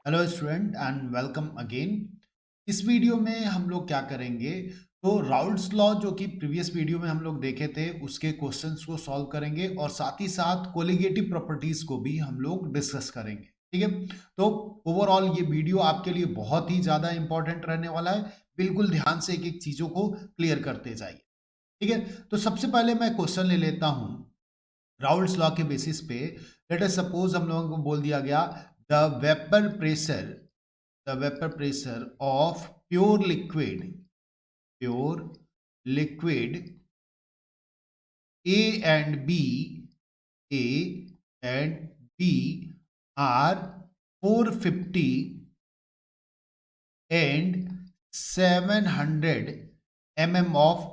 Hello student and welcome again. इस video में हम लोग क्या करेंगे, तो राउल्ट्स लॉ जो कि प्रीवियस वीडियो में हम लोग देखे थे उसके क्वेश्चंस को सॉल्व करेंगे और साथ ही साथ कोलिगेटिव प्रॉपर्टीज को भी हम लोग डिस्कस करेंगे। ठीक है, तो ओवरऑल ये वीडियो आपके लिए बहुत ही ज़्यादा इंपॉर्टेंट रहने वाला है। बिल्कुल ध्यान से एक एक चीज़ों को क्लियर करते जाइए। ठीक है, तो सबसे पहले मैं क्वेश्चन ले लेता हूँ राउल्ट्स लॉ के बेसिस पे। लेट अस सपोज हम लोगों को बोल दिया गया the vapour pressure of pure liquid A and B are 450 and 700 mm of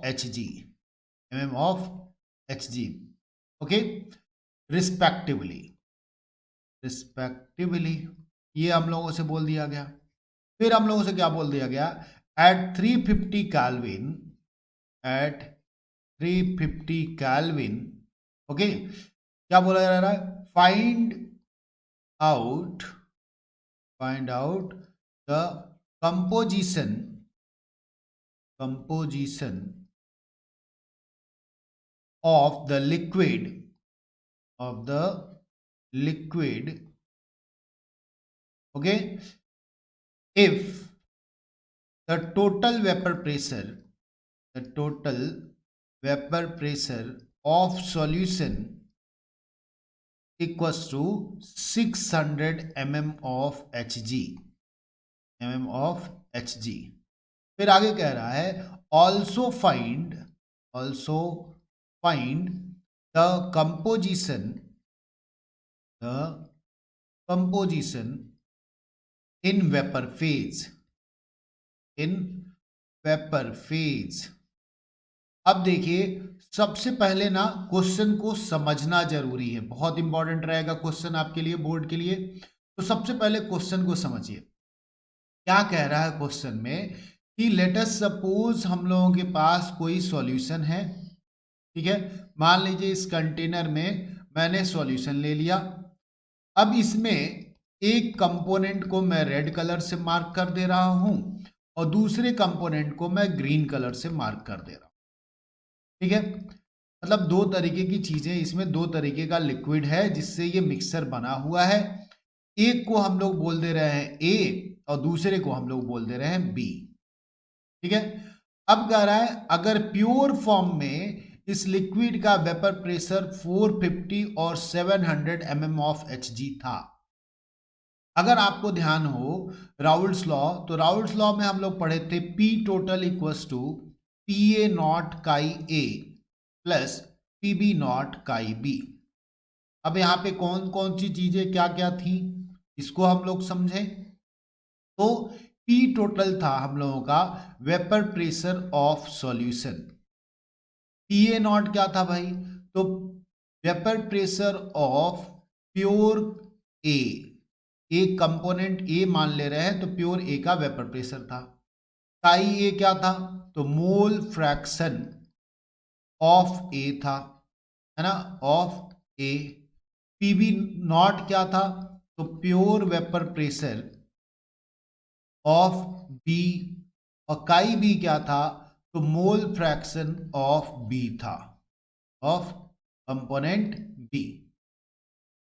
Hg, okay, respectively ये हम लोगों से बोल दिया गया। फिर हम लोगों से क्या बोल दिया गया, एट 350 कैलविन, ओके, क्या बोला जा रहा है, out find out the composition of the liquid okay, if the total vapor pressure of solution equals to 600 mm of Hg। फिर आगे कह रहा है also find the composition in vapor phase। अब देखिए, सबसे पहले ना क्वेश्चन को समझना जरूरी है, बहुत इंपॉर्टेंट रहेगा क्वेश्चन आपके लिए, बोर्ड के लिए। तो सबसे पहले क्वेश्चन को समझिए, क्या कह रहा है क्वेश्चन में कि लेट अस सपोज हम लोगों के पास कोई सॉल्यूशन है। ठीक है, मान लीजिए इस कंटेनर में मैंने सॉल्यूशन ले लिया। अब इसमें एक कंपोनेंट को मैं रेड कलर से मार्क कर दे रहा हूं और दूसरे कंपोनेंट को मैं ग्रीन कलर से मार्क कर दे रहा हूं। ठीक है, मतलब दो तरीके की चीजें, इसमें दो तरीके का लिक्विड है जिससे ये मिक्सचर बना हुआ है। एक को हम लोग बोल दे रहे हैं ए और दूसरे को हम लोग बोल दे रहे हैं बी। ठीक है, अब कह रहा है अगर प्योर फॉर्म में इस लिक्विड का वेपर प्रेशर 450 और 700 mm ऑफ Hg था। अगर आपको ध्यान हो राउल्ट्स लॉ, तो राउल्ट्स लॉ में हम लोग पढ़े थे P total equals to PA naught chi A plus PB naught chi B। अब यहाँ पे कौन कौन सी चीजें क्या क्या थी इसको हम लोग समझें। तो P टोटल था हम लोगों का vapour pressure of solution. PA not क्या था भाई, तो वेपर प्रेशर ऑफ प्योर ए, एक कंपोनेंट ए मान ले रहे हैं तो प्योर ए का वेपर प्रेशर था। काई ए क्या था, तो मोल फ्रैक्शन ऑफ ए था, है ना, ऑफ ए। पीबी नॉट क्या था, तो pure vapour pressure of B. और काई बी क्या था, तो मोल फ्रैक्शन ऑफ बी था, ऑफ कंपोनेंट बी।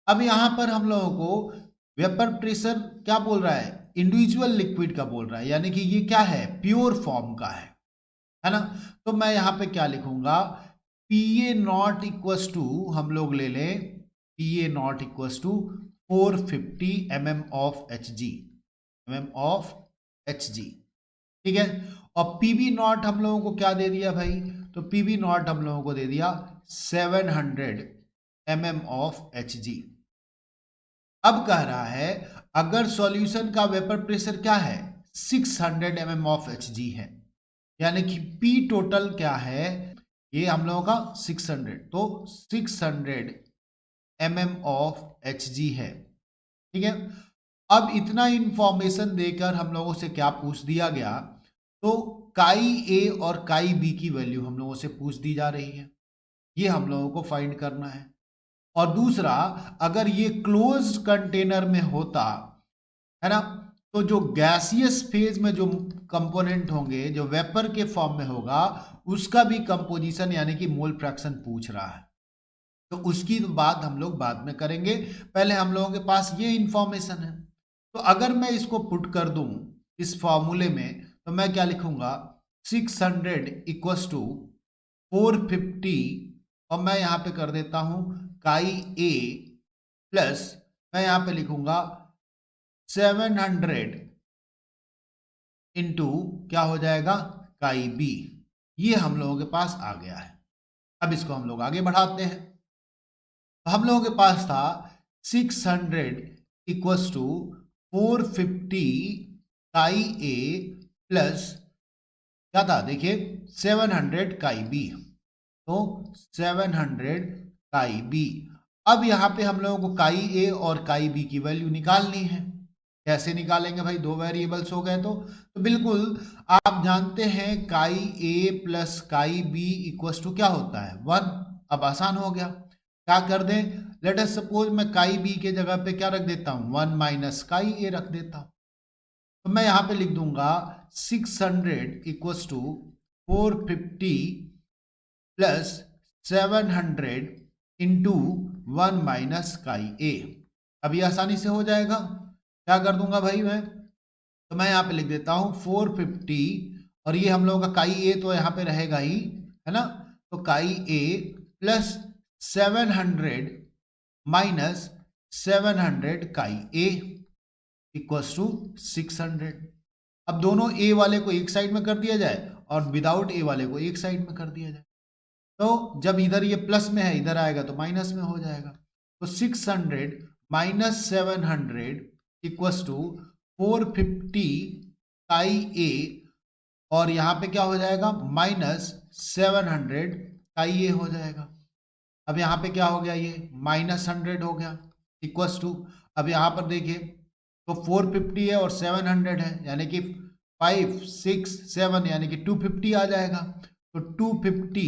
अब यहां पर हम लोगों को वेपर प्रेशर क्या बोल रहा है, इंडिविजुअल लिक्विड का बोल रहा है, यानी कि ये क्या है, प्योर फॉर्म का है ना। तो मैं यहां पे क्या लिखूंगा, P A naught equals to, हम लोग ले लें P A naught equals to 450 mm of H G. ठीक है, और पीबी नॉट हम लोगों को क्या दे दिया भाई, तो पीबी नॉट हम लोगों को दे दिया 700 mm ऑफ एच जी। अब कह रहा है अगर सॉल्यूशन का वेपर प्रेशर क्या है, 600 mm ऑफ एच जी है, यानी कि P टोटल क्या है, ये हम लोगों का 600, तो 600 mm ऑफ एच जी है। ठीक है, अब इतना इंफॉर्मेशन देकर हम लोगों से क्या पूछ दिया गया, तो काई ए और काई बी की वैल्यू हम लोगों से पूछ दी जा रही है, ये हम लोगों को फाइंड करना है। और दूसरा, अगर ये क्लोज्ड कंटेनर में होता है ना। तो जो गैसियस फेज में जो कंपोनेंट होंगे, जो वेपर के फॉर्म में होगा, उसका भी कंपोजिशन यानी कि मोल फ्रैक्शन पूछ रहा है। तो उसकी बात हम लोग बाद में करेंगे, पहले हम लोगों के पास ये इंफॉर्मेशन है। तो अगर मैं इसको पुट कर दूं इस फॉर्मूले में, तो मैं क्या लिखूंगा, 600 इक्वस टू 450, और मैं यहां पे कर देता हूं काई ए प्लस, मैं यहां पे लिखूंगा 700 इंटू क्या हो जाएगा, काई बी। ये हम लोगों के पास आ गया है। अब इसको हम लोग आगे बढ़ाते हैं। तो हम लोगों के पास था 600 इक्वस टू 450 काई ए प्लस क्या था, देखिए 700 काई बी। तो 700 काई बी। अब यहाँ पे हम लोगों को काई ए और काई बी की वैल्यू निकालनी है। कैसे निकालेंगे भाई, दो वेरिएबल्स हो गए तो बिल्कुल आप जानते हैं chi A plus chi B equals to क्या होता है, 1। अब आसान हो गया, क्या कर दें, लेट अस सपोज मैं काई बी के जगह पे क्या रख देता हूँ, 1 माइनस काई ए रख देता हूँ। तो मैं यहां पे लिख दूंगा 600 equals to 450 plus 700 into 1 minus chi A. अभी आसानी से हो जाएगा, क्या कर दूंगा भाई मैं, तो मैं यहां पे लिख देता हूं 450, और ये हम लोगों का काई ए तो यहां पे रहेगा ही, है ना। तो काई ए प्लस 700 माइनस 700 काई ए इक्वस टू 600। अब दोनों ए वाले को एक साइड में कर दिया जाए और विदाउट ए वाले को एक साइड में कर दिया जाए, तो जब इधर ये प्लस में है इधर आएगा तो माइनस में हो जाएगा। तो 600 माइनस 700 इक्वस टू 450 काई ए, और यहाँ पे क्या हो जाएगा, माइनस 700 काई ए हो जाएगा। अब यहाँ पे क्या हो गया, ये माइनस 100 हो गया इक्वस टू, अब यहाँ पर देखिए तो 450 है और 700 है, यानी कि 5 6 7 यानी कि 250 आ जाएगा। तो 250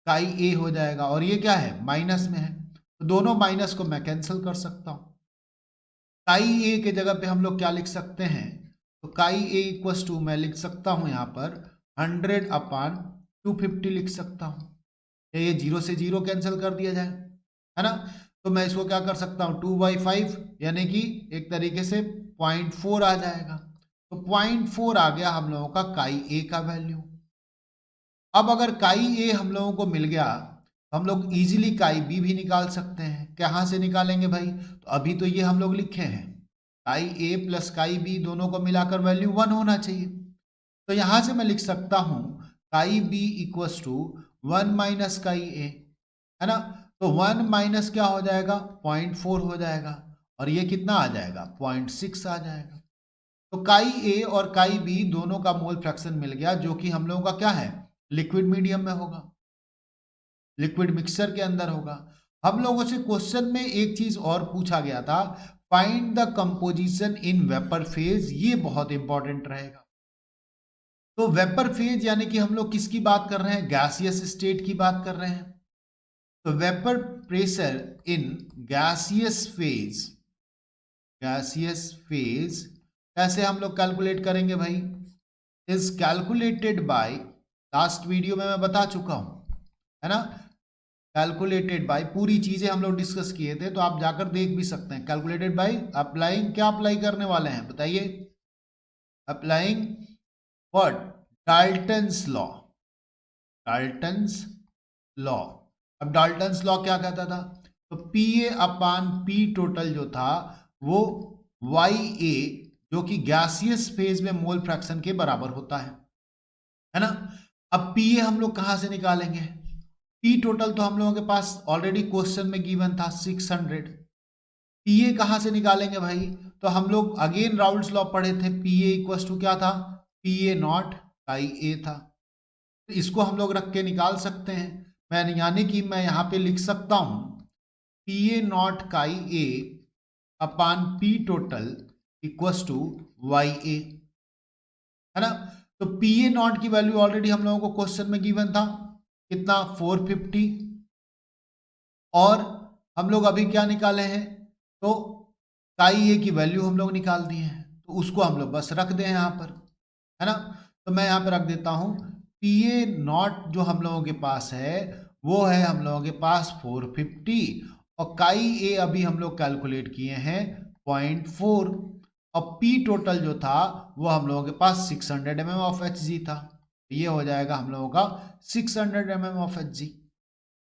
काई ए हो जाएगा, और ये क्या है, माइनस में है, तो दोनों माइनस को मैं कैंसिल कर सकता हूँ। काई ए के जगह पे हम लोग क्या लिख सकते हैं, तो काई ए इक्वस टू मैं लिख सकता हूँ यहाँ पर 100 अपान 250 लिख सकता हूँ। ये 0 से 0 कैंसिल कर दिया जाए, है ना। तो मैं इसको क्या कर सकता हूँ, 2/5 यानी कि एक तरीके से 0.4 आ जाएगा। तो 0.4 आ गया हम लोगों का काई ए का वैल्यू। अब अगर काई ए हम लोगों को मिल गया, तो हम लोग इजीली काई बी भी निकाल सकते हैं। कहाँ से निकालेंगे भाई, तो अभी तो ये हम लोग लिखे हैं chi A plus chi B, दोनों को मिलाकर वैल्यू 1 होना चाहिए। तो यहां से मैं लिख सकता हूं काई B equals to 1 minus chi A, है ना। तो 1 माइनस क्या हो जाएगा, 0.4 हो जाएगा, और ये कितना आ जाएगा, 0.6 आ जाएगा। तो काई ए और काई बी दोनों का मोल फ्रैक्शन मिल गया, जो कि हम लोगों का क्या है, लिक्विड मीडियम में होगा, लिक्विड मिक्सचर के अंदर होगा। हम लोगों से क्वेश्चन में एक चीज और पूछा गया था, find the composition in vapour phase, ये बहुत इंपॉर्टेंट रहेगा। तो वेपर फेज यानी कि हम लोग किसकी बात कर रहे हैं, गैसियस स्टेट की बात कर रहे हैं। तो vapour pressure in gaseous phase, gaseous phase कैसे हम लोग कैलकुलेट करेंगे भाई, is calculated by, last video में मैं बता चुका हूं, है ना। कैलकुलेटेड बाय, पूरी चीजें हम लोग डिस्कस किए थे, तो आप जाकर देख भी सकते हैं। कैलकुलेटेड बाय अप्लाइंग, क्या अप्लाई करने वाले हैं बताइए, applying what, Dalton's law, Dalton's law. अब डाल्टन्स लॉ क्या कहता था, तो पी ए अपान पी टोटल जो था वो वाई ए, जो कि गैसियस फेज में मोल फ्रैक्शन के बराबर होता है ना। अब पी ए हम लोग कहां से निकालेंगे, पी टोटल तो हम लोगों के पास ऑलरेडी क्वेश्चन में गिवन था 600। पी ए कहां से निकालेंगे भाई, तो हम लोग अगेन राउल्स लॉ पढ़े थे, पी ए इक्वल टू क्या था, पी ए नॉट काई ए था। तो इसको हम लोग रख के निकाल सकते हैं, मैं यानी कि मैं यहां पे लिख सकता हूं P A naught chi A upon P total equal to Y A, है ना। तो पी ए नॉट की वैल्यू ऑलरेडी हम लोगों को क्वेश्चन में गिवन था, कितना 450, और हम लोग अभी क्या निकाले हैं, तो काई ए की वैल्यू हम लोग निकाल दिए हैं। तो उसको हम लोग बस रख दें यहाँ पर, है ना। तो मैं यहाँ पे रख देता हूँ PA नॉट जो हम लोगों के पास है वो है हम लोगों के पास 450 और काई ए अभी हम लोग कैलकुलेट किए हैं 0.4 और P टोटल जो था वो हम लोगों के पास 600 mm ऑफ Hg था। ये हो जाएगा हम लोगों का 600 mm ऑफ Hg।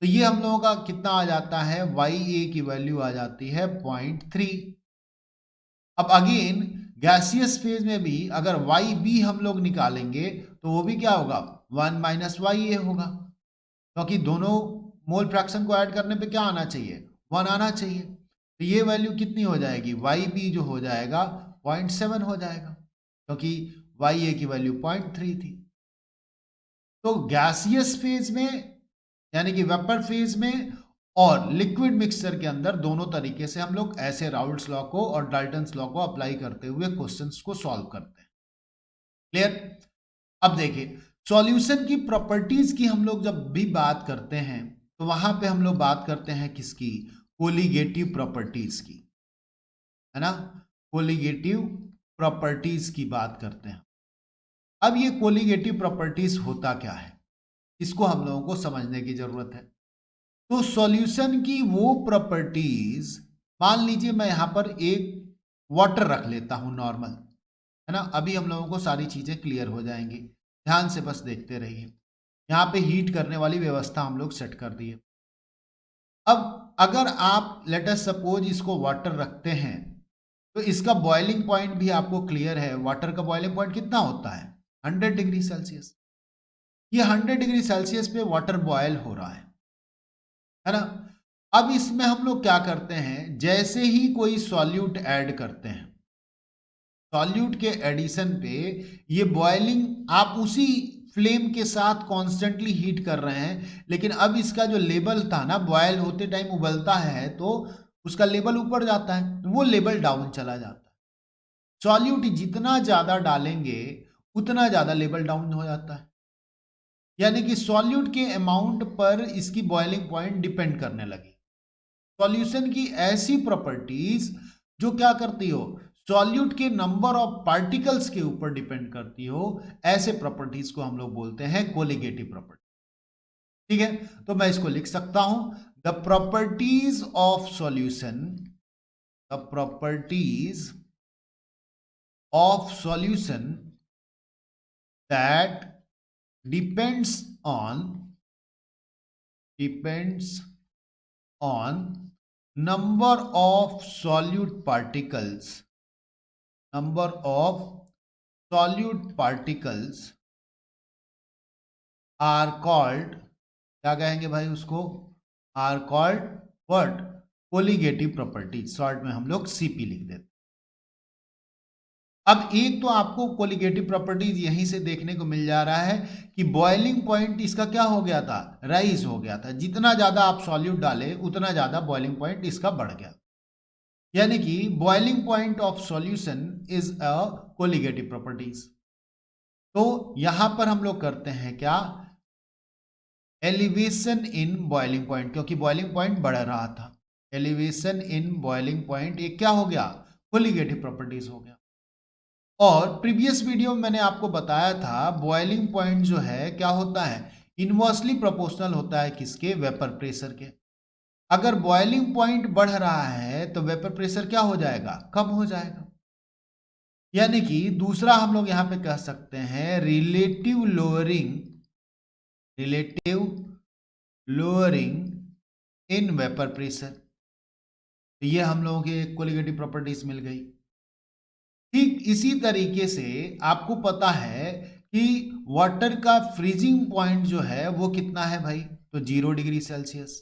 तो ये हम लोगों का कितना आ जाता है, YA की वैल्यू आ जाती है 0.3। अब अगेन गैसियस फेज में भी अगर YB हम लोग निकालेंगे तो वो भी क्या होगा 1 माइनस YA होगा, क्योंकि दोनों मोल फ्रैक्शन को ऐड करने पे क्या आना चाहिए 1 आना चाहिए। तो ये वैल्यू कितनी हो जाएगी, YB जो हो जाएगा 0.7 हो जाएगा, क्योंकि YA की वैल्यू 0.3 थी। तो गैसियस फेज में यानी कि वेपर फेज में और लिक्विड मिक्सचर के अंदर दोनों तरीके से हम लोग ऐसे राउल्ट्स लॉ को और डाल्टन्स लॉ को अप्लाई करते हुए क्वेश्चंस को सॉल्व करते हैं। क्लियर। अब देखिए सॉल्यूशन की प्रॉपर्टीज की हम लोग जब भी बात करते हैं तो वहां पे हम लोग बात करते हैं किसकी, कोलिगेटिव प्रॉपर्टीज की, है ना। कोलिगेटिव प्रॉपर्टीज की बात करते हैं। अब ये कोलिगेटिव प्रॉपर्टीज होता क्या है, इसको हम लोगों को समझने की जरूरत है। तो सॉल्यूशन की वो प्रॉपर्टीज, मान लीजिए मैं यहां पर एक वाटर रख लेता हूं नॉर्मल, है ना। अभी हम लोगों को सारी चीजें क्लियर हो जाएंगी, ध्यान से बस देखते रहिए। यहाँ पे हीट करने वाली व्यवस्था हम लोग सेट कर दिए। अब अगर आप लेट अस सपोज इसको वाटर रखते हैं तो इसका बॉइलिंग पॉइंट भी आपको क्लियर है। वाटर का बॉइलिंग पॉइंट कितना होता है 100 डिग्री सेल्सियस। ये 100 डिग्री सेल्सियस पे वाटर बॉयल हो रहा है ना। अब इसमें हम लोग क्या करते हैं, जैसे ही कोई सॉल्यूट ऐड करते हैं, सॉल्यूट के एडिशन पे ये बॉइलिंग आप उसी फ्लेम के साथ कॉन्स्टेंटली हीट कर रहे हैं, लेकिन अब इसका जो लेवल था ना, बॉयल होते टाइम उबलता है तो उसका लेवल ऊपर जाता है, तो वो लेवल डाउन चला जाता है। सॉल्यूट जितना ज्यादा डालेंगे उतना ज्यादा लेवल डाउन हो जाता है, यानी कि सॉल्यूट के अमाउंट पर इसकी बॉइलिंग पॉइंट डिपेंड करने लगी। सॉल्यूशन की ऐसी प्रॉपर्टीज जो क्या करती हो, सॉल्यूट के नंबर ऑफ पार्टिकल्स के ऊपर डिपेंड करती हो, ऐसे प्रॉपर्टीज को हम लोग बोलते हैं कोलिगेटिव प्रॉपर्टी। ठीक है, तो मैं इसको लिख सकता हूं, the properties of solution, the properties of solution that depends on number of solute particles, number of solute particles are called, क्या कहेंगे भाई उसको, are called what, colligative properties, short में हम लोग CP लिख देते। अब एक तो आपको कोलिगेटिव प्रॉपर्टीज यहीं से देखने को मिल जा रहा है कि बॉइलिंग पॉइंट इसका क्या हो गया था, राइज हो गया था। जितना ज्यादा आप सॉल्यूट डाले उतना ज्यादा बॉइलिंग पॉइंट इसका बढ़ गया, यानी कि boiling point of solution is a colligative properties. तो यहां पर हम लोग करते हैं क्या, एलिवेशन इन बॉइलिंग पॉइंट, क्योंकि बॉइलिंग पॉइंट बढ़ रहा था, एलिवेशन इन बॉइलिंग पॉइंट एक क्या हो गया, कोलिगेटिव प्रॉपर्टीज हो गया। और प्रीवियस वीडियो में मैंने आपको बताया था बॉइलिंग पॉइंट जो है क्या होता है, इनवर्सली प्रोपोर्शनल होता है किसके, वेपर प्रेशर के। अगर बॉइलिंग पॉइंट बढ़ रहा है तो वेपर प्रेशर क्या हो जाएगा, कम हो जाएगा। यानी कि दूसरा हम लोग यहां पे कह सकते हैं relative lowering in vapour pressure. तो ये हम लोगों की कोलिगेटिव प्रॉपर्टीज मिल गई। ठीक इसी तरीके से आपको पता है कि वाटर का फ्रीजिंग पॉइंट जो है वो कितना है भाई, तो 0 डिग्री सेल्सियस।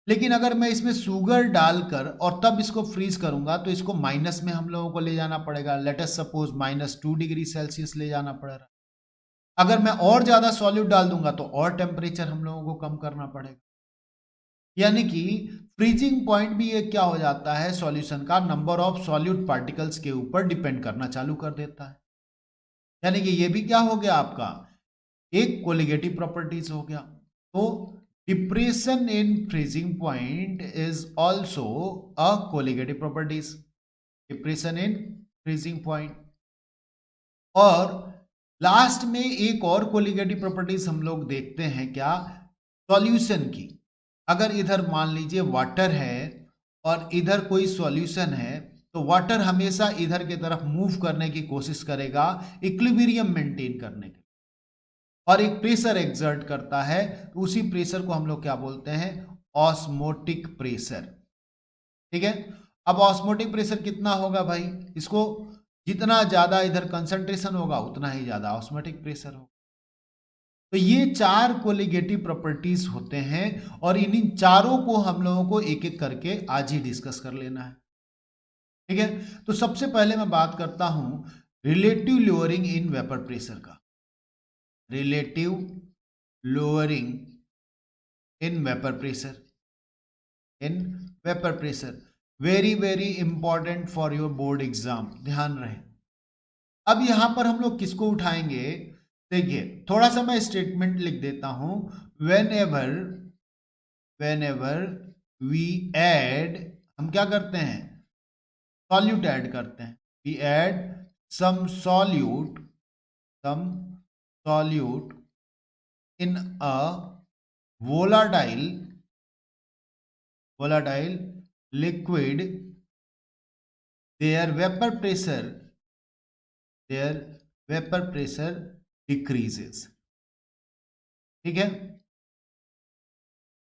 लेकिन अगर मैं इसमें शुगर डालकर और तब इसको फ्रीज करूंगा तो इसको माइनस में हम लोगों को ले जाना पड़ेगा, let us suppose -2 degree Celsius ले जाना पड़ेगा। अगर मैं और ज्यादा सॉल्यूट डाल दूंगा तो और टेम्परेचर हम लोगों को कम करना पड़ेगा। यानी कि फ्रीजिंग पॉइंट भी एक क्या हो जाता है, सॉल्यूशन का नंबर ऑफ सॉल्यूट पार्टिकल्स के ऊपर डिपेंड करना चालू कर देता है। यानी कि ये भी क्या हो गया आपका, एक कोलिगेटिव प्रॉपर्टीज हो गया। तो depression in freezing point is also a colligative properties, depression in freezing point. और लास्ट में एक और कोलिगेटिव प्रॉपर्टीज हम लोग देखते हैं क्या, सॉल्यूशन की। अगर इधर मान लीजिए वाटर है और इधर कोई सॉल्यूशन है, तो वाटर हमेशा इधर की तरफ मूव करने की कोशिश करेगा इक्विलिब्रियम मेंटेन करने के, और एक प्रेशर एक्सर्ट करता है, तो उसी प्रेशर को हम लोग क्या बोलते हैं, ऑस्मोटिक प्रेशर। ठीक है, अब ऑस्मोटिक प्रेशर कितना होगा भाई, इसको जितना ज्यादा इधर कंसंट्रेशन होगा उतना ही ज्यादा ऑस्मोटिक प्रेशर होगा। तो ये चार कोलिगेटिव प्रॉपर्टीज होते हैं और इन चारों को हम लोगों को एक एक करके आज ही डिस्कस कर लेना है। ठीक है, तो सबसे पहले मैं बात करता हूं relative lowering in vapour pressure का। Relative lowering in vapour pressure, in vapour pressure very very important for your board exam, ध्यान रहे। अब यहां पर हम लोग किसको उठाएंगे, देखिए थोड़ा सा मैं स्टेटमेंट लिख देता हूं। वेन एवर वी ऐड, हम क्या करते हैं, सॉल्यूट ऐड करते हैं, we add some solute in a volatile liquid, their vapor pressure decreases। ठीक है,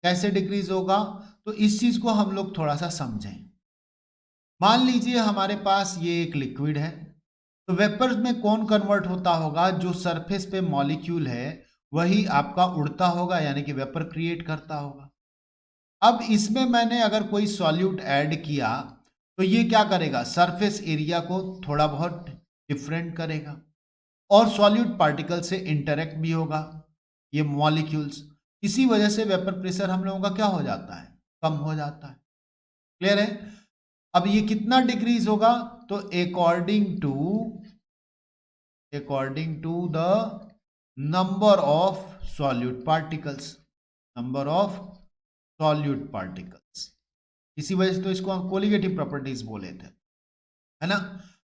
कैसे डिक्रीज होगा, तो इस चीज को हम लोग थोड़ा सा समझें। मान लीजिए हमारे पास ये एक लिक्विड है, तो वेपर्स में कौन कन्वर्ट होता होगा, जो सरफेस पे मॉलिक्यूल है वही आपका उड़ता होगा, यानी कि वेपर क्रिएट करता होगा। अब इसमें मैंने अगर कोई सॉल्यूट ऐड किया तो ये क्या करेगा, सरफेस एरिया को थोड़ा बहुत डिफरेंट करेगा और सॉल्यूट पार्टिकल से इंटरेक्ट भी होगा ये मॉलिक्यूल्स। इसी वजह से वेपर प्रेशर हम लोगों का क्या हो जाता है, कम हो जाता है। क्लियर है। अब ये कितना डिक्रीज होगा, तो according to the number of solute particles, इसी वजह से तो इसको हम कोलिगेटिव प्रॉपर्टीज बोले थे, है ना।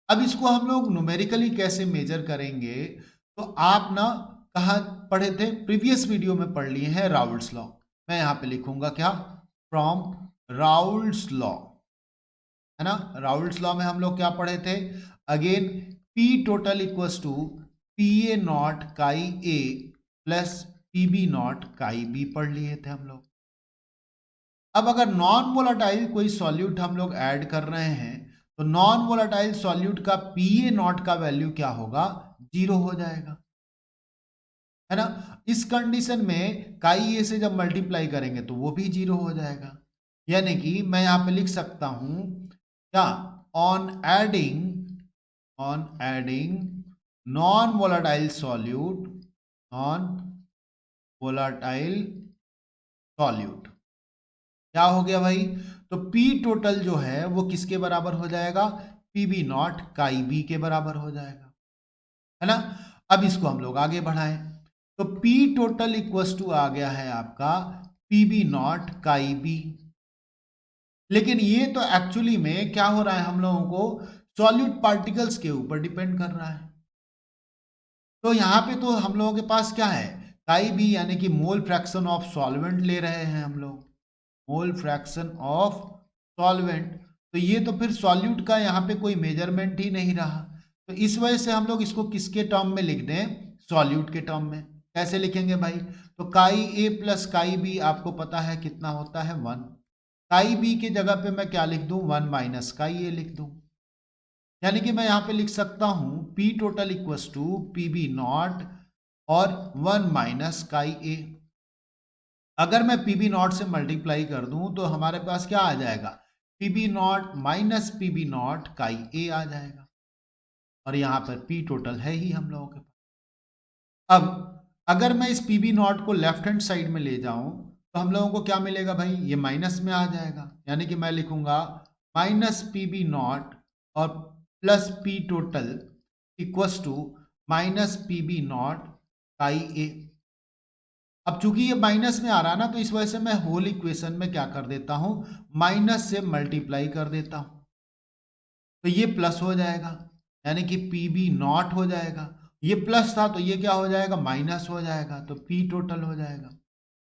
अब इसको हम लोग न्यूमेरिकली कैसे मेजर करेंगे, तो आप ना कहाँ पढ़े थे, प्रीवियस वीडियो में पढ़ लिए हैं राउल्ट्स लॉ। मैं यहाँ पे लिखूंगा क्या, फ्रॉम राउल्ट्स लॉ, है ना। राउल्ट्स लॉ में हम लोग क्या पढ़े थे, again P total equals to P A naught chi A plus P B naught chi B पढ़ लिए थे हम लोग। अब अगर नॉन वोलाटाइल कोई सॉल्यूट हम लोग ऐड कर रहे हैं, तो नॉन वोलाटाइल सॉल्यूट का पी ए नॉट का वैल्यू क्या होगा, 0 हो जाएगा, है ना। इस कंडीशन में काई ए से जब मल्टीप्लाई करेंगे तो वो भी 0 हो जाएगा। यानी कि मैं यहां पे लिख सकता हूं क्या, on adding non volatile solute क्या हो गया भाई, तो P टोटल जो है वो किसके बराबर हो जाएगा, PB नॉट काई बी के बराबर हो जाएगा, है ना। अब इसको हम लोग आगे बढ़ाएं, तो P टोटल इक्वल्स टू आ गया है आपका PB नॉट काई बी। लेकिन ये तो एक्चुअली में क्या हो रहा है, हम लोगों को सॉल्यूट पार्टिकल्स के ऊपर डिपेंड कर रहा है। तो यहाँ पे तो हम लोगों के पास क्या है, काई बी यानी कि मोल फ्रैक्शन ऑफ सॉल्वेंट ले रहे हैं हम लोग, मोल फ्रैक्शन ऑफ सॉल्वेंट। तो ये तो फिर सॉल्यूट का यहाँ पे कोई मेजरमेंट ही नहीं रहा, तो इस वजह से हम लोग इसको किसके टर्म में लिख दें, सॉल्यूट के टर्म में। कैसे लिखेंगे भाई, तो काई ए प्लस काई बी आपको पता है कितना होता है, 1। काई बी की जगह पे मैं क्या लिख दूं, 1 माइनस काई ए लिख दूं। यानी कि मैं यहां पे लिख सकता हूं P total equals to P B naught और 1 माइनस काई ए। अगर मैं पी बी नॉट से मल्टीप्लाई कर दूं तो हमारे पास क्या आ जाएगा, P B naught minus P B naught chi A आ जाएगा, और यहां पर P टोटल है ही हम लोगों के पास। अब अगर मैं इस पी बी नॉट को लेफ्ट हैंड साइड में ले जाऊं तो हम लोगों को क्या मिलेगा भाई, ये माइनस में आ जाएगा। यानी कि मैं लिखूंगा माइनस पी बी नॉट और plus P total equals to minus P B naught chi A. अब चूंकि ये माइनस में आ रहा है ना, तो इस वजह से मैं होल इक्वेशन में क्या कर देता हूं, माइनस से मल्टीप्लाई कर देता हूं, तो ये प्लस हो जाएगा। यानी कि पीबी नॉट हो जाएगा। ये प्लस था तो ये क्या हो जाएगा, माइनस हो जाएगा, तो पी टोटल हो जाएगा।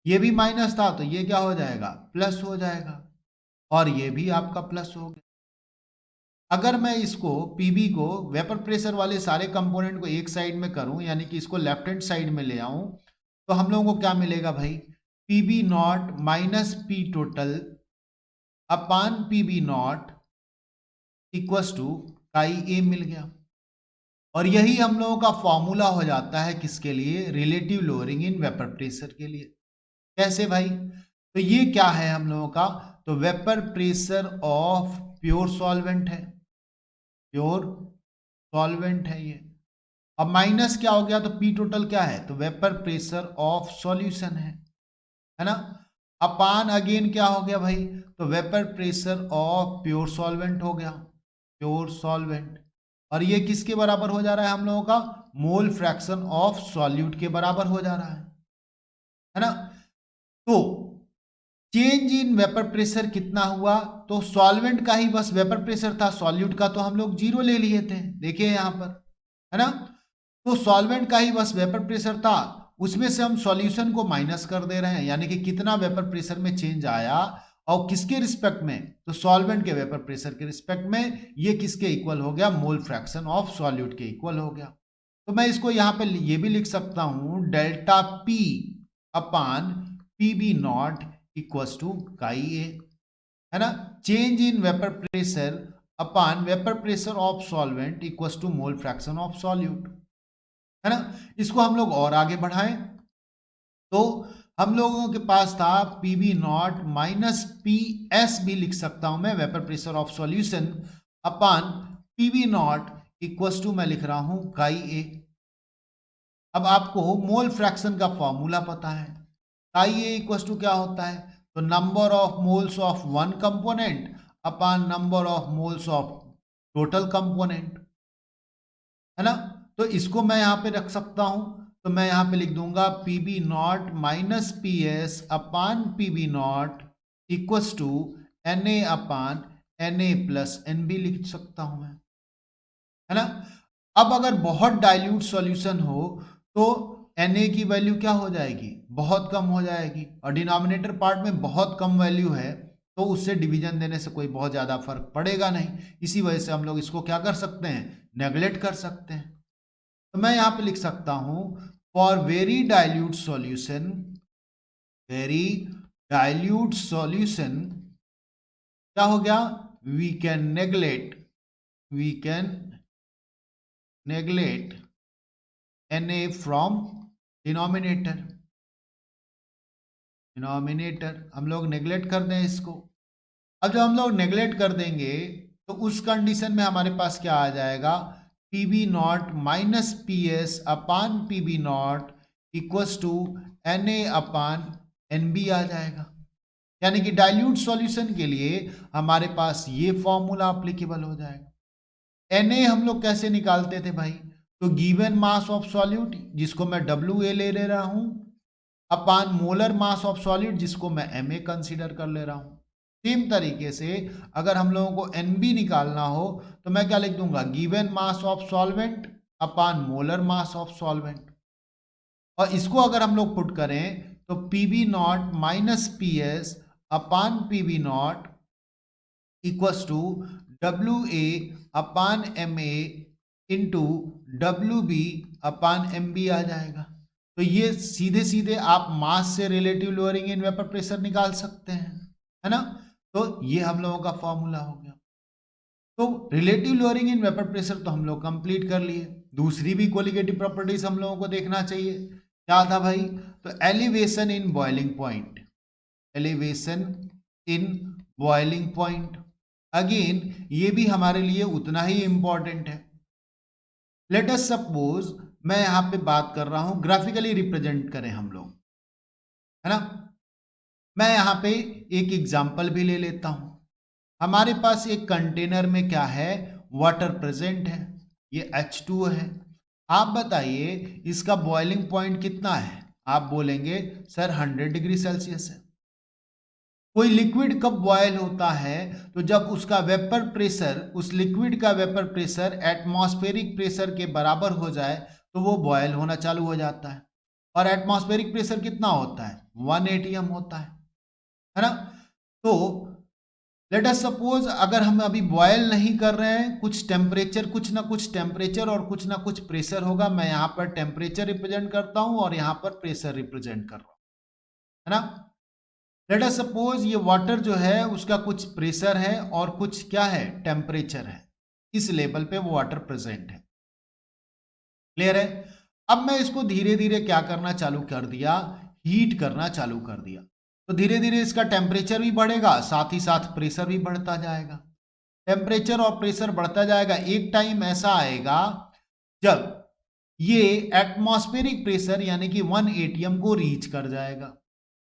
ये भी माइनस था तो ये क्या हो जाएगा, प्लस हो जाएगा, और ये भी आपका प्लस हो गया। अगर मैं इसको पीबी को वेपर प्रेशर वाले सारे कंपोनेंट को एक साइड में करूं, यानी कि इसको लेफ्ट हैंड साइड में ले आऊं, तो हम लोगों को क्या मिलेगा भाई, PB naught minus P total upon PB naught equals to chi A मिल गया। और यही हम लोगों का फॉर्मूला हो जाता है किसके लिए, relative lowering in vapour pressure के लिए। कैसे भाई, तो ये क्या है हम लोगों का, तो vapour pressure of pure solvent है, प्योर सॉल्वेंट है ये। अब माइनस क्या हो गया, तो पी टोटल क्या है, तो वेपर प्रेशर ऑफ सॉल्यूशन है ना। अपान अगेन क्या हो गया भाई, तो vapour pressure of pure solvent हो गया, प्योर सॉल्वेंट। और ये किसके बराबर हो जा रहा है हम लोगों का, मोल फ्रैक्शन ऑफ सॉल्यूट के बराबर हो जा रहा है ना। तो चेंज इन वेपर प्रेशर कितना हुआ, तो सॉल्वेंट का ही बस वेपर प्रेशर था, सॉल्यूट का तो हम लोग जीरो ले लिए थे, देखिए यहां पर, है ना। तो सॉल्वेंट का ही बस वेपर प्रेशर था, उसमें से हम सॉल्यूशन को माइनस कर दे रहे हैं, यानी कि कितना वेपर प्रेशर में चेंज आया और किसके रिस्पेक्ट में, तो सॉल्वेंट के वेपर प्रेशर के रिस्पेक्ट में। ये किसके इक्वल हो गया, मोल फ्रैक्शन ऑफ सॉल्यूट के इक्वल हो गया। तो मैं इसको यहाँ पे ये भी लिख सकता हूं, delta P upon P B naught equals to chi A, है ना। Change in vapour pressure upon vapour pressure of solvent equals to mole fraction of solute, है ना। इसको हम लोग और आगे बढ़ाएं तो हम लोगों के पास था P B naught minus P S भी लिख सकता हूं मैं, vapour pressure of solution upon P B naught equals to मैं लिख रहा हूं काई ए। अब आपको मोल फ्रैक्शन का फॉर्मूला पता है, काई ए इक्वल्स टू क्या होता है, तो number of moles of one component upon number of moles of total component, है ना। तो इसको मैं यहां पे रख सकता हूं, तो मैं यहां पे लिख दूंगा P B naught minus P S upon P B naught equals to N A upon N A plus N B लिख सकता हूं मैं, है ना। अब अगर बहुत डाइल्यूट सॉल्यूशन हो तो Na की वैल्यू क्या हो जाएगी, बहुत कम हो जाएगी, और डिनोमिनेटर पार्ट में बहुत कम वैल्यू है, तो उससे डिवीजन देने से कोई बहुत ज़्यादा फर्क पड़ेगा नहीं। इसी वजह से हम लोग इसको क्या कर सकते हैं, नेगलेक्ट कर सकते हैं। तो मैं यहाँ पे लिख सकता हूँ for very dilute solution, very dilute solution क्या हो गया, we can neglect, we can neglect Na from denominator, denominator हम लोग नेगलेक्ट कर दें इसको। अब जब हम लोग नेगलेक्ट कर देंगे तो उस कंडीशन में हमारे पास क्या आ जाएगा, P B naught minus P S upon P B naught equals to N A upon N B आ जाएगा। यानी कि डाइल्यूट सॉल्यूशन के लिए हमारे पास ये फॉर्मूला अप्लीकेबल हो जाएगा। एन ए हम लोग कैसे निकालते थे भाई, तो गिवन मास ऑफ सॉल्यूट जिसको मैं डब्ल्यू ए ले रहा हूं अपान मोलर मास ऑफ सॉलिड जिसको मैं एम ए कंसिडर कर ले रहा हूं। सेम तरीके से अगर हम लोगों को एन बी निकालना हो तो मैं क्या लिख दूंगा, given mass of solvent upon molar mass of solvent. और इसको अगर हम लोग पुट करें तो P B naught minus P S upon P B naught equals to W A upon M A into W B upon M B आ जाएगा। तो ये सीधे सीधे आप मास से relative lowering in vapour pressure निकाल सकते हैं, है ना। तो ये हम लोगों का फॉर्मूला हो गया। तो relative lowering in vapour pressure तो हम लोग कंप्लीट कर लिए। दूसरी भी कोलिगेटिव प्रॉपर्टीज हम लोगों को देखना चाहिए, क्या था भाई, तो elevation in boiling point, elevation in boiling point. Again ये भी हमारे लिए उतना ही इंपॉर्टेंट है। लेट अस सपोज मैं यहां पे बात कर रहा हूं, ग्राफिकली रिप्रेजेंट करें हम लोग, है ना। मैं यहां पे एक एग्जांपल भी ले लेता हूं। हमारे पास एक कंटेनर में क्या है, वाटर प्रेजेंट है, ये H2 है। आप बताइए इसका बॉइलिंग पॉइंट कितना है, आप बोलेंगे सर 100 डिग्री सेल्सियस है। कोई लिक्विड कब बॉयल होता है? तो जब उसका वेपर प्रेशर, उस लिक्विड का वेपर प्रेशर एटमॉस्फेरिक प्रेशर के बराबर हो जाए तो वो बॉयल होना चालू हो जाता है। और एटमॉस्फेरिक प्रेशर कितना होता है? 1 एटीएम होता है ना? तो लेट अस सपोज अगर हम अभी बॉयल नहीं कर रहे हैं, कुछ टेम्परेचर, कुछ ना कुछ टेम्परेचर और कुछ ना कुछ प्रेशर होगा। मैं यहाँ पर टेम्परेचर रिप्रेजेंट करता हूँ और यहाँ पर प्रेशर रिप्रेजेंट कर रहा हूँ, है ना? लेट अस सपोज ये वाटर जो है उसका कुछ प्रेशर है और कुछ क्या है? टेम्परेचर है। इस लेवल पे वो वाटर प्रेजेंट है। क्लियर है? अब मैं इसको धीरे धीरे क्या करना चालू कर दिया? हीट करना चालू कर दिया। तो धीरे धीरे इसका टेम्परेचर भी बढ़ेगा, साथ ही साथ प्रेशर भी बढ़ता जाएगा। टेम्परेचर और प्रेशर बढ़ता जाएगा। एक टाइम ऐसा आएगा जब ये एटमॉस्फेरिक प्रेशर यानी कि 1 एटीएम को रीच कर जाएगा।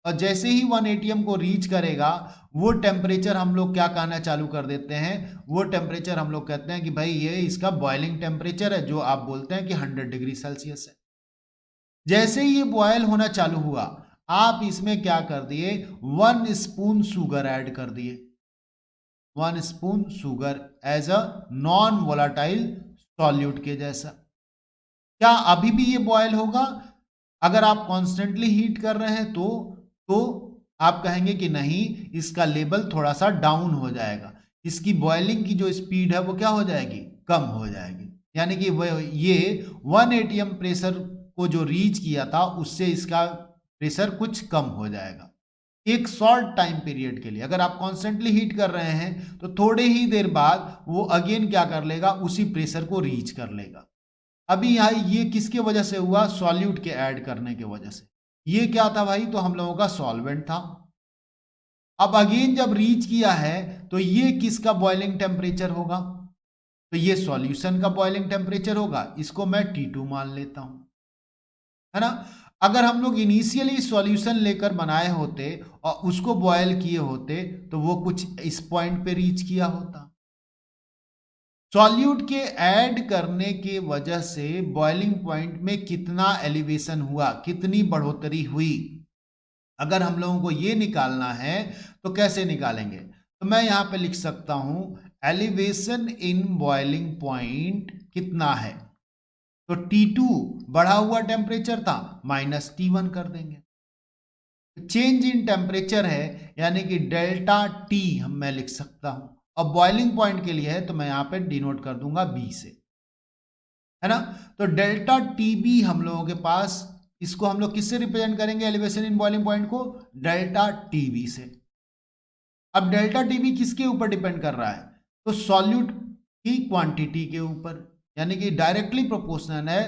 और जैसे ही 1 एटीएम को रीच करेगा, वो टेम्परेचर हम लोग क्या कहना चालू कर देते हैं? वो टेम्परेचर हम लोग कहते हैं कि भाई ये इसका बॉइलिंग टेम्परेचर है, जो आप बोलते हैं कि 100 डिग्री सेल्सियस है। जैसे ही ये बॉयल होना चालू हुआ, आप इसमें क्या कर दिए? 1 स्पून शुगर ऐड कर दिए। 1 spoon sugar as a non volatile solute के जैसा। क्या अभी भी ये बॉयल होगा? अगर आप कॉन्स्टेंटली हीट कर रहे हैं तो आप कहेंगे कि नहीं, इसका लेवल थोड़ा सा डाउन हो जाएगा, इसकी बॉइलिंग की जो स्पीड है वो क्या हो जाएगी? कम हो जाएगी। यानी कि ये 1 एटीएम प्रेशर को जो रीच किया था उससे इसका प्रेशर कुछ कम हो जाएगा एक शॉर्ट टाइम पीरियड के लिए। अगर आप कॉन्स्टेंटली हीट कर रहे हैं तो थोड़े ही देर बाद वो अगेन क्या कर लेगा? उसी प्रेशर को रीच कर लेगा। अभी यहाँ ये किसके वजह से हुआ? सॉल्यूट के ऐड करने के वजह से। ये क्या था भाई? तो हम लोगों का सॉल्वेंट था। अब अगेन जब रीच किया है तो ये किसका बॉइलिंग टेम्परेचर होगा? तो ये सॉल्यूशन का बॉइलिंग टेम्परेचर होगा। इसको मैं T2 मान लेता हूं, है ना? अगर हम लोग इनिशियली सॉल्यूशन लेकर बनाए होते और उसको बॉयल किए होते तो वो कुछ इस पॉइंट पे रीच किया होता। सॉल्यूट के ऐड करने के वजह से बॉइलिंग पॉइंट में कितना एलिवेशन हुआ, कितनी बढ़ोतरी हुई, अगर हम लोगों को ये निकालना है तो कैसे निकालेंगे? तो मैं यहां पे लिख सकता हूं एलिवेशन इन बॉइलिंग पॉइंट कितना है? तो T2 बढ़ा हुआ टेम्परेचर था, माइनस T1 कर देंगे। चेंज इन टेम्परेचर है यानी कि डेल्टा T हम मैं लिख सकता हूं। अब बॉइलिंग पॉइंट के लिए है तो मैं यहां पे डिनोट कर दूंगा B से, है ना? तो डेल्टा TB हम लोगों के पास, इसको हम लोग किससे रिप्रेजेंट करेंगे एलिवेशन इन बॉइलिंग पॉइंट को? डेल्टा TB से। अब डेल्टा TB किसके ऊपर डिपेंड कर रहा है? तो सॉल्यूट की क्वांटिटी के ऊपर, यानी कि डायरेक्टली प्रोपोर्शनल है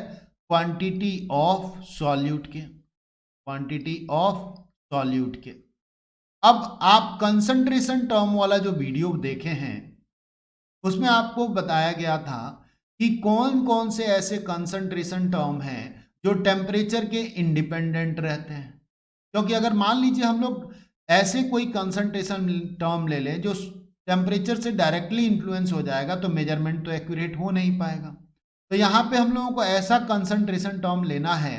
क्वांटिटी ऑफ सॉल्यूट के, क्वांटिटी ऑफ सॉल्यूट के। अब आप कंसंट्रेशन टर्म वाला जो वीडियो देखे हैं उसमें आपको बताया गया था कि कौन कौन से ऐसे कंसंट्रेशन टर्म हैं जो टेम्परेचर के इंडिपेंडेंट रहते हैं। क्योंकि अगर मान लीजिए हम लोग ऐसे कोई कंसंट्रेशन टर्म ले लें जो टेम्परेचर से डायरेक्टली इन्फ्लुएंस हो जाएगा तो मेजरमेंट तो एक्यूरेट हो नहीं पाएगा। तो यहाँ पे हम लोगों को ऐसा कंसंट्रेशन टर्म लेना है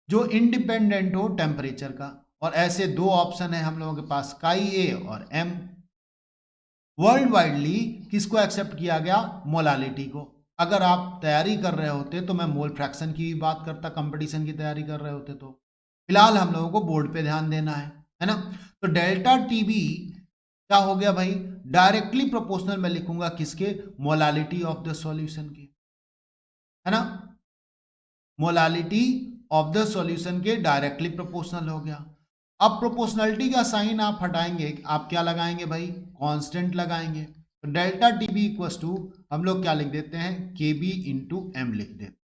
जो इंडिपेंडेंट हो टेम्परेचर का। और ऐसे दो ऑप्शन है हम लोगों के पास, काई ए और एम। वर्ल्ड वाइडली किसको एक्सेप्ट किया गया? मोलालिटी को। अगर आप तैयारी कर रहे होते तो मैं मोल फ्रैक्शन की भी बात करता, कंपटीशन की तैयारी कर रहे होते तो। फिलहाल हम लोगों को बोर्ड पे ध्यान देना है ना? तो डेल्टा TB क्या हो गया भाई? डायरेक्टली प्रोपोर्शनल मैं लिखूंगा किसके? मोलालिटी ऑफ द सॉल्यूशन के, है ना? मोलालिटी ऑफ द सॉल्यूशन के डायरेक्टली प्रोपोर्शनल हो गया। अब प्रोपोर्शनलिटी का साइन आप हटाएंगे, आप क्या लगाएंगे भाई? कांस्टेंट लगाएंगे। तो डेल्टा TB इक्वल टू हम लोग क्या लिख देते हैं? KB इंटू एम लिख देते हैं।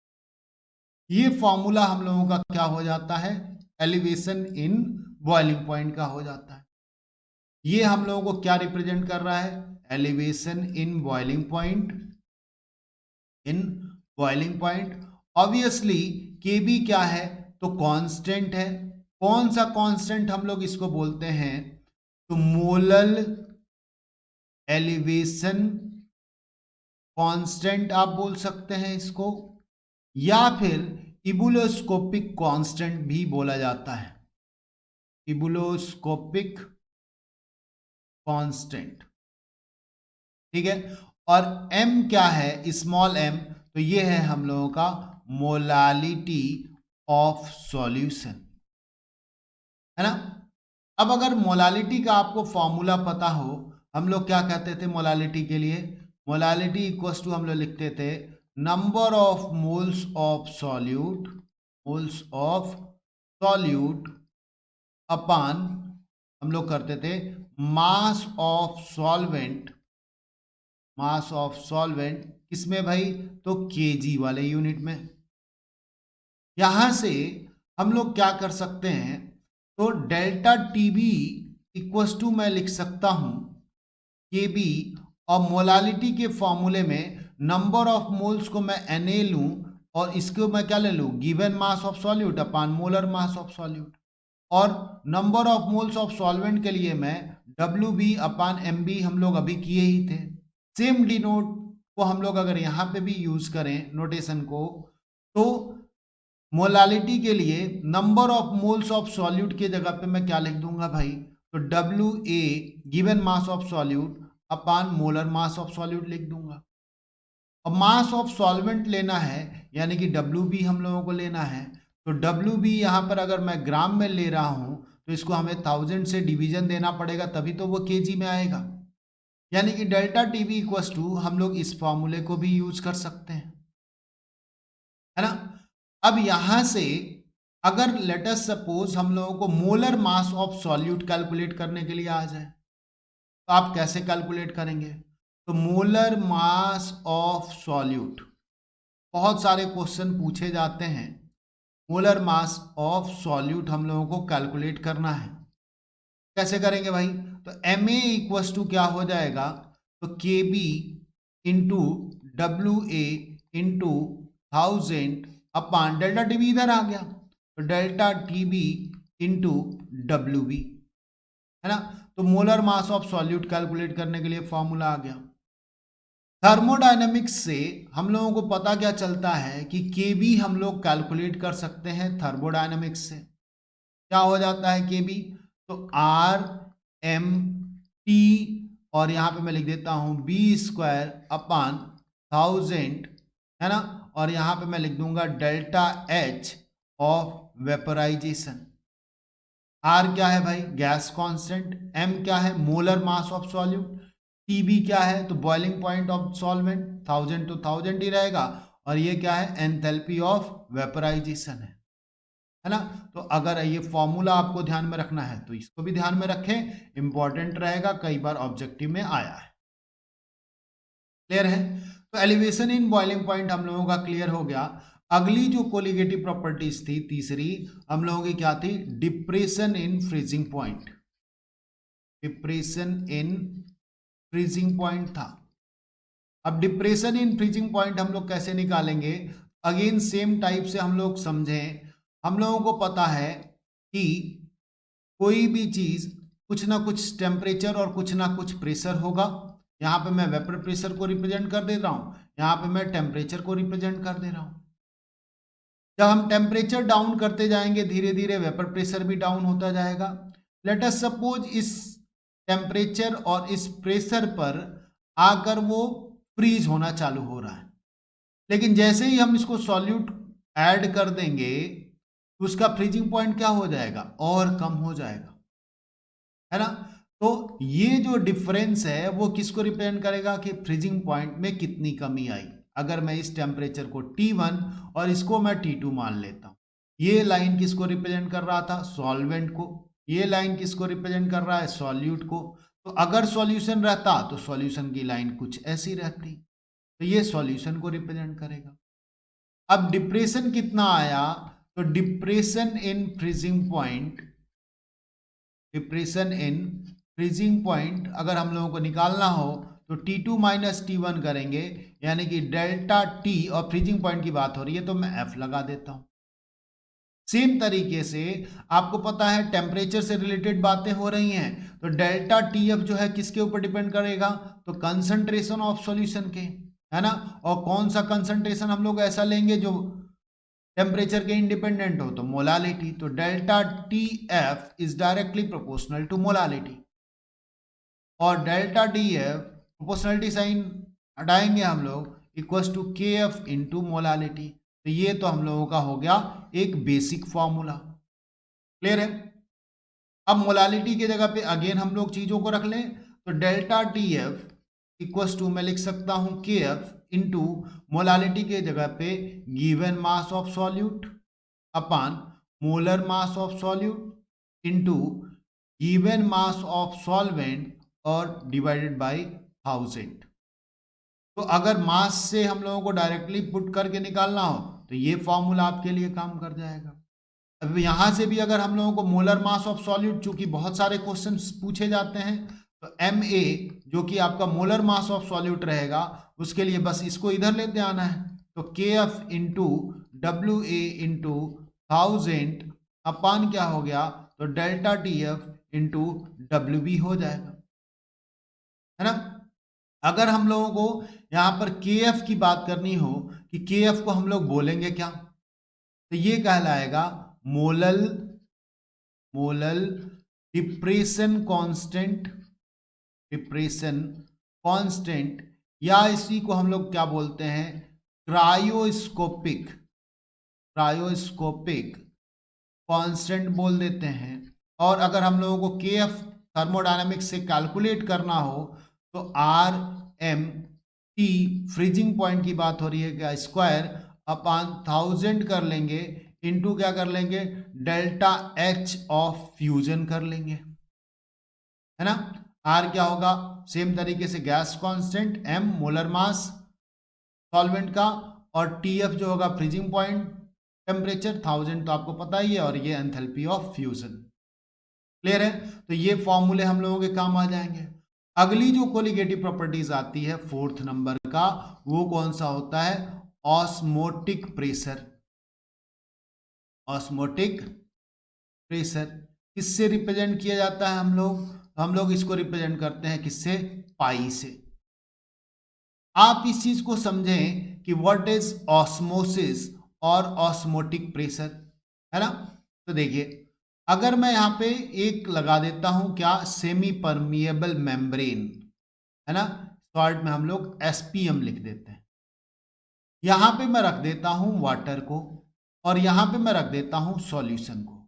ये फॉर्मूला हम लोगों का क्या हो जाता है? एलिवेशन इन बॉइलिंग पॉइंट का हो जाता है। ये हम लोगों को क्या रिप्रेजेंट कर रहा है? Elevation in boiling point, in boiling point. Obviously KB क्या है? तो कांस्टेंट है। कौन सा कांस्टेंट हम लोग इसको बोलते हैं? तो मोलल एलिवेशन कांस्टेंट आप बोल सकते हैं इसको, या फिर इबुलोस्कोपिक कांस्टेंट भी बोला जाता है। इबुलोस्कोपिक कांस्टेंट, ठीक है। और m क्या है, स्मॉल m, तो ये है हम लोगों का मोलालिटी ऑफ सॉल्यूशन, है ना। अब अगर मोलालिटी का आपको फॉर्मूला पता हो, हम लोग क्या कहते थे मोलालिटी के लिए, मोलालिटी इक्वल्स टू हम लोग लिखते थे number of moles of solute, moles of solute upon, हम लोग करते थे mass of solvent, mass of solvent किसमें भाई, तो केजी वाले यूनिट में। यहां से हम लोग क्या कर सकते हैं, तो डेल्टा टीबी इक्वल्स टू मैं लिख सकता हूं के बी, और मोलालिटी के फॉर्मूले में नंबर ऑफ मोल्स को मैं Na लूं और इसको मैं क्या ले लूं, given mass of solute upon molar mass of solute, और number of moles of solvent के लिए मैं WB अपान MB हम लोग अभी किए ही थे। सेम डिनोट को हम लोग अगर यहाँ पे भी यूज करें नोटेशन को, तो मोलालिटी के लिए number of moles of solute की जगह पे मैं क्या लिख दूंगा भाई, तो WA given mass of solute upon molar mass of solute लिख दूंगा। अब मास ऑफ सॉल्वेंट लेना है यानी कि WB हम लोगों को लेना है, तो WB यहाँ पर अगर मैं ग्राम में ले रहा हूँ तो इसको हमें 1000 से डिवीजन देना पड़ेगा, तभी तो वो केजी में आएगा। यानी कि डेल्टा टीबी इक्वल्स टू हम लोग इस फॉर्मूले को भी यूज कर सकते हैं, है ना। अब यहां से अगर लेटस सपोज हम लोगों को molar mass of solute calculate करने के लिए आ जाए, तो आप कैसे कैलकुलेट करेंगे, तो मोलर मास ऑफ सॉल्यूट, बहुत सारे क्वेश्चन पूछे जाते हैं, मोलर मास ऑफ सॉल्यूट हम लोगों को कैलकुलेट करना है। कैसे करेंगे भाई, तो Ma इक्वल्स टू क्या हो जाएगा, तो Kb इंटू WA इंटू 1000 अपान डेल्टा टीबी इधर आ गया, तो डेल्टा टीबी इंटू WB, है ना। तो molar mass of solute calculate करने के लिए फॉर्मूला आ गया। थर्मोडायनेमिक्स से हम लोगों को पता क्या चलता है कि Kb हम लोग कैलकुलेट कर सकते हैं थर्मोडायनेमिक्स से। क्या हो जाता है Kb, तो RMT, और यहाँ पे मैं लिख देता हूँ B² अपान 1000, है ना, और यहाँ पे मैं लिख दूंगा delta H of vaporisation. R क्या है भाई, गैस कांस्टेंट, M क्या है, molar mass of solute, TB क्या है, तो बॉइलिंग पॉइंट ऑफ सॉल्वेंट, 1000 तो 1000 ही रहेगा, और ये क्या है, एंथैल्पी ऑफ वेपराइजेशन है ना। तो अगर ये फॉर्मूला आपको ध्यान में रखना है तो इसको भी ध्यान में रखें, इंपॉर्टेंट रहेगा, कई बार ऑब्जेक्टिव में आया है। क्लियर है, तो एलिवेशन इन बॉइलिंग पॉइंट हम लोगों का क्लियर हो गया। अगली जो कोलिगेटिव प्रॉपर्टीज थी तीसरी हम लोगों की क्या थी, depression in freezing point, depression in freezing point था। अब डिप्रेशन इन फ्रीजिंग पॉइंट हम लोग कैसे निकालेंगे, अगेन सेम टाइप से हम लोग समझें। हम लोगों को पता है कि कोई भी चीज कुछ ना कुछ टेम्परेचर और कुछ ना कुछ प्रेशर होगा। यहाँ पे मैं वेपर प्रेशर को रिप्रेजेंट कर दे रहा हूँ, यहाँ पे मैं टेम्परेचर को रिप्रेजेंट कर दे रहा हूँ। जब हम टेम्परेचर डाउन करते जाएंगे धीरे धीरे वेपर प्रेशर भी डाउन होता जाएगा। लेट अस सपोज इस टेम्परेचर और इस प्रेशर पर आकर वो फ्रीज होना चालू हो रहा है, लेकिन जैसे ही हम इसको सॉल्यूट ऐड कर देंगे तो उसका फ्रीजिंग पॉइंट क्या हो जाएगा, और कम हो जाएगा, है ना। तो ये जो डिफरेंस है वो किसको रिप्रेजेंट करेगा कि फ्रीजिंग पॉइंट में कितनी कमी आई। अगर मैं इस टेम्परेचर को T1 और इसको मैं T2 मान लेता हूं, ये लाइन किसको रिप्रेजेंट कर रहा था, सॉल्वेंट को, ये लाइन किसको रिप्रेजेंट कर रहा है, सॉल्यूट को। तो अगर सॉल्यूशन रहता तो सॉल्यूशन की लाइन कुछ ऐसी रहती, तो ये सॉल्यूशन को रिप्रेजेंट करेगा। अब डिप्रेशन कितना आया, तो depression in freezing point, depression in freezing point अगर हम लोगों को निकालना हो तो T2 माइनस T1 करेंगे, यानी कि डेल्टा T, और फ्रीजिंग पॉइंट की बात हो रही है तो मैं F लगा देता हूं। सेम तरीके से आपको पता है टेम्परेचर से रिलेटेड बातें हो रही हैं, तो डेल्टा TF जो है किसके ऊपर डिपेंड करेगा, तो कंसंट्रेशन ऑफ सॉल्यूशन के, है ना। और कौन सा कंसंट्रेशन हम लोग ऐसा लेंगे जो टेम्परेचर के इंडिपेंडेंट हो, तो मोलालिटी, तो delta TF is directly proportional to molality. और delta D F proportionality sign हटाएंगे हम लोग, equals to K F into molality. तो ये तो हम लोगों का हो गया एक बेसिक फॉर्मूला। क्लियर है? अब मोलालिटी की जगह पे अगेन हम लोग चीजों को रख लें, तो delta T F equals to मैं लिख सकता हूं के एफ इंटू मोलालिटी के जगह पे given mass of solute upon molar mass of solute into given mass of solvent और डिवाइडेड बाय 1000। तो अगर मास से हम लोगों को डायरेक्टली पुट करके निकालना हो तो ये फॉर्मूला आपके लिए काम कर जाएगा। अब यहां से भी अगर हम लोगों को मोलर मास ऑफ सॉल्यूट, चूंकि बहुत सारे क्वेश्चन पूछे जाते हैं, तो एम ए जो कि आपका मोलर मास ऑफ सॉल्यूट रहेगा, उसके लिए बस इसको इधर लेते आना है। तो K F into W A into 1000 upon क्या हो गया, तो delta T F into W B हो जाएगा, है ना। अगर हम लोगों को यहां पर के एफ की बात करनी हो कि के एफ को हम लोग बोलेंगे क्या, तो ये कहलाएगा molal molal depression constant, depression constant, या इसी को हम लोग क्या बोलते हैं, क्रायोस्कोपिक, क्रायोस्कोपिक कांस्टेंट बोल देते हैं। और अगर हम लोगों को के एफ थर्मोडायनामिक्स से कैलकुलेट करना हो तो R M T freezing point की बात हो रही है, क्या स्क्वायर अपान 1000 कर लेंगे इनटू क्या कर लेंगे, डेल्टा एच ऑफ फ्यूजन कर लेंगे, है ना। आर क्या होगा, सेम तरीके से gas constant, M molar mass solvent का, और टी एफ जो होगा फ्रीजिंग पॉइंट टेम्परेचर 1000 तो आपको पता ही है, और ये एंथैल्पी ऑफ फ्यूजन। क्लियर है? तो ये फॉर्मूले हम लोगों के काम आ जाएंगे। अगली जो कोलिगेटिव प्रॉपर्टीज आती है फोर्थ नंबर का, वो कौन सा होता है, ऑस्मोटिक प्रेशर। ऑस्मोटिक प्रेशर किससे रिप्रेजेंट किया जाता है, हम लोग इसको रिप्रेजेंट करते हैं किससे, पाई से। आप इस चीज को समझें कि व्हाट इज ऑस्मोसिस और ऑस्मोटिक प्रेशर, है ना। तो देखिए, अगर मैं यहां पे एक लगा देता हूं क्या, सेमी परमिएबल मेम्ब्रेन, है ना, शॉर्ट में हम लोग एसपीएम लिख देते हैं। यहां पे मैं रख देता हूं वाटर को, और यहां पे मैं रख देता हूं सॉल्यूशन को।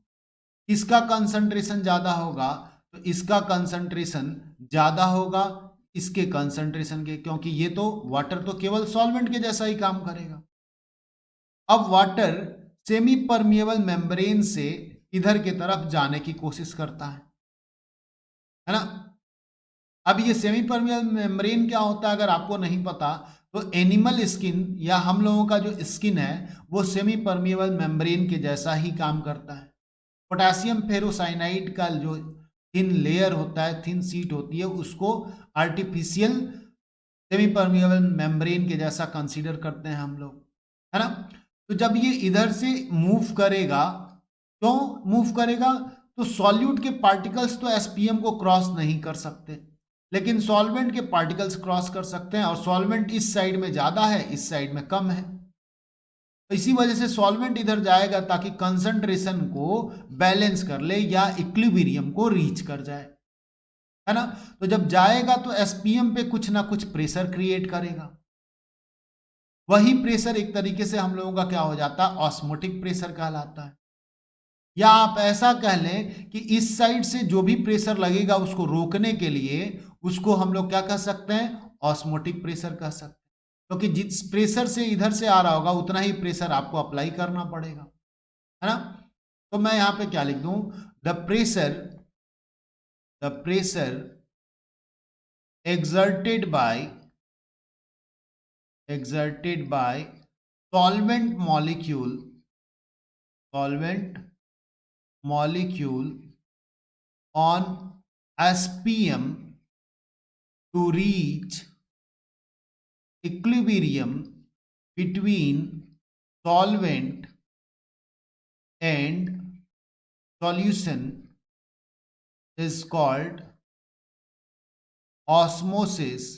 इसका कंसंट्रेशन ज्यादा होगा तो इसका कंसंट्रेशन ज्यादा होगा इसके कंसंट्रेशन के, क्योंकि ये तो वाटर तो केवल सॉल्वेंट के जैसा ही काम करेगा। अब वाटर सेमी परमिएबल मेम्ब्रेन से इधर की तरफ जाने की कोशिश करता है ना। अब ये सेमी परमिएबल मेम्ब्रेन क्या होता है, अगर आपको नहीं पता, तो एनिमल स्किन या हम लोगों का जो स्किन है वो सेमी परमिएबल मेम्ब्रेन के जैसा ही काम करता है। पोटेशियम फेरोसाइनाइड का जो थिन लेयर होता है, थिन सीट होती है, उसको आर्टिफिशियल सेमी परमिएबल मेम्ब्रेन के जैसा कंसीडर करते हैं हम लोग, है ना। तो जब ये इधर से मूव करेगा, क्यों मूव करेगा, तो सॉल्यूट के पार्टिकल्स तो एसपीएम को क्रॉस नहीं कर सकते, लेकिन सॉल्वेंट के पार्टिकल्स क्रॉस कर सकते हैं, और सॉल्वेंट इस साइड में ज्यादा है, इस साइड में कम है। तो इसी वजह से सॉल्वेंट इधर जाएगा ताकि कंसंट्रेशन को बैलेंस कर ले या इक्विलिब्रियम को रीच कर जाए, है ना। तो जब जाएगा तो एसपीएम पे कुछ ना कुछ प्रेशर क्रिएट करेगा। वही प्रेशर एक तरीके से हम लोगों का क्या हो जाता है, ऑस्मोटिक प्रेशर कहलाता है। या आप ऐसा कह लें कि इस साइड से जो भी प्रेशर लगेगा उसको रोकने के लिए उसको हम लोग क्या कह सकते हैं, ऑस्मोटिक प्रेशर कह सकते हैं, क्योंकि जिस प्रेशर से इधर से आ रहा होगा उतना ही प्रेशर आपको अप्लाई करना पड़ेगा, है ना। तो मैं यहां पे क्या लिख दूं, the pressure exerted by solvent molecule on SPM to reach equilibrium between solvent and solution is called osmosis।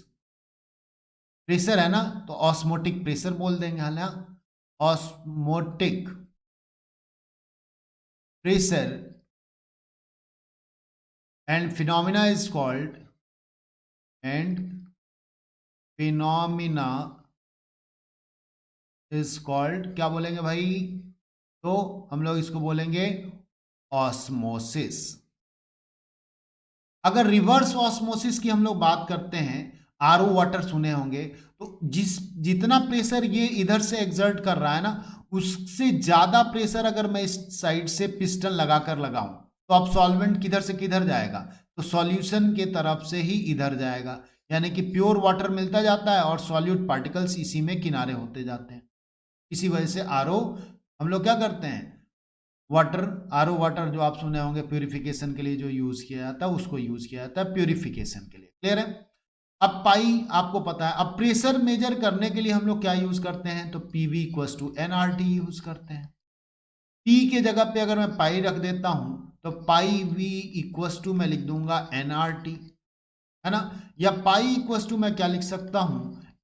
Pressure है ना, तो ऑस्मोटिक प्रेशर बोल देंगे, है ना, osmotic pressure and phenomena is called and phenomena is called, क्या बोलेंगे भाई, तो हम लोग इसको बोलेंगे ऑस्मोसिस। अगर रिवर्स ऑस्मोसिस की हम लोग बात करते हैं, आरओ वाटर सुने होंगे, तो जितना प्रेशर ये इधर से एक्सर्ट कर रहा है ना, उससे ज्यादा प्रेशर अगर मैं इस साइड से पिस्टन लगाकर लगाऊं, तो अब सॉल्वेंट किधर से किधर जाएगा, तो सॉल्यूशन के तरफ से ही इधर जाएगा, यानी कि प्योर वाटर मिलता जाता है और सॉल्यूट पार्टिकल्स इसी में किनारे होते जाते हैं। इसी वजह से आरओ हम लोग क्या करते हैं, वाटर, आरओ वाटर जो आप सुने होंगे प्यूरिफिकेशन के लिए जो यूज किया जाता है, उसको यूज किया जाता है प्यूरिफिकेशन के लिए। क्लियर है? अब पाई आपको पता है। अब प्रेशर मेजर करने के लिए हम लोग क्या यूज करते हैं, तो PV equal to NRT use करते हैं। पी के जगह पे अगर मैं पाई रख देता हूं, तो पाई वी इक्वल टू मैं लिख दूंगा एनआरटी, है ना, या पाई इक्वल टू मैं क्या लिख सकता हूं,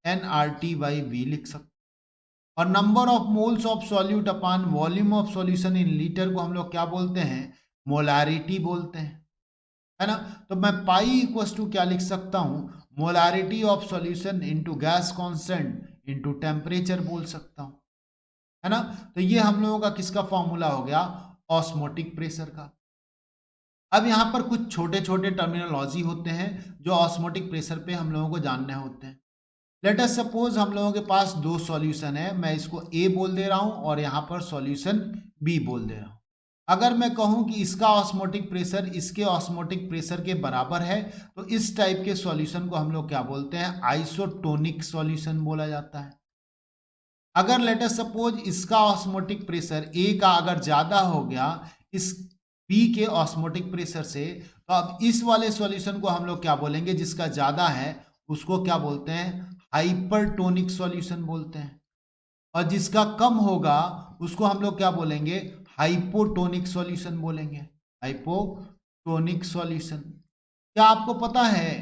एनआरटी बाई वी लिख सकता हूं। और number of moles of solute upon volume of solution in litre को हम लोग क्या बोलते हैं, मोलारिटी बोलते हैं, है ना। तो मैं पाई इक्वल टू क्या लिख सकता हूं, molarity of solution into gas constant into temperature बोल सकता हूं, है ना। तो ये हम लोगों का किसका फॉर्मूला हो गया, ऑस्मोटिक प्रेशर का। अब यहां पर कुछ छोटे छोटे टर्मिनोलॉजी होते हैं जो ऑस्मोटिक प्रेशर पे हम लोगों को जानने होते हैं। लेट अस सपोज हम लोगों के पास दो सॉल्यूशन है, मैं इसको ए बोल दे रहा हूं और यहां पर सॉल्यूशन बी बोल दे रहा हूं। अगर मैं कहूं कि इसका ऑस्मोटिक प्रेशर इसके ऑस्मोटिक प्रेशर के बराबर है, तो इस टाइप के सॉल्यूशन को हम लोग क्या बोलते हैं, आइसोटोनिक सॉल्यूशन बोला जाता है। अगर लेट अस सपोज इसका ऑस्मोटिक प्रेशर ए का अगर ज्यादा हो गया इस बी के ऑस्मोटिक प्रेशर से, तो अब इस वाले सॉल्यूशन को हम लोग क्या बोलेंगे, जिसका ज्यादा है उसको क्या बोलते हैं, हाइपरटोनिक सॉल्यूशन बोलते हैं। और जिसका कम होगा उसको हम लोग क्या बोलेंगे, हाइपोटोनिक सॉल्यूशन बोलेंगे, हाइपोटोनिक सॉल्यूशन। क्या आपको पता है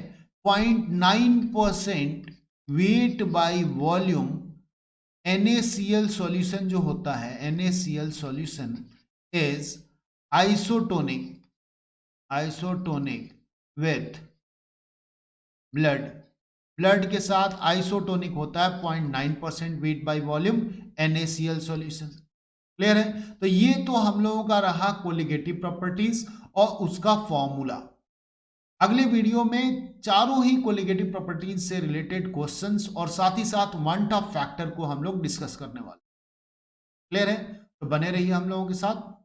0.9% weight by volume NaCl solution जो होता है, NaCl solution is isotonic, isotonic with blood, blood के साथ आइसोटोनिक होता है 0.9% weight by volume NaCl solution. Clear है? तो ये तो हम लोगों का रहा कोलिगेटिव प्रॉपर्टीज और उसका फॉर्मूला। अगले वीडियो में चारों ही कोलिगेटिव प्रॉपर्टीज से रिलेटेड क्वेश्चंस और साथ ही साथ वन टॉप फैक्टर को हम लोग डिस्कस करने वाले। क्लियर है? तो बने रहिए हम लोगों के साथ।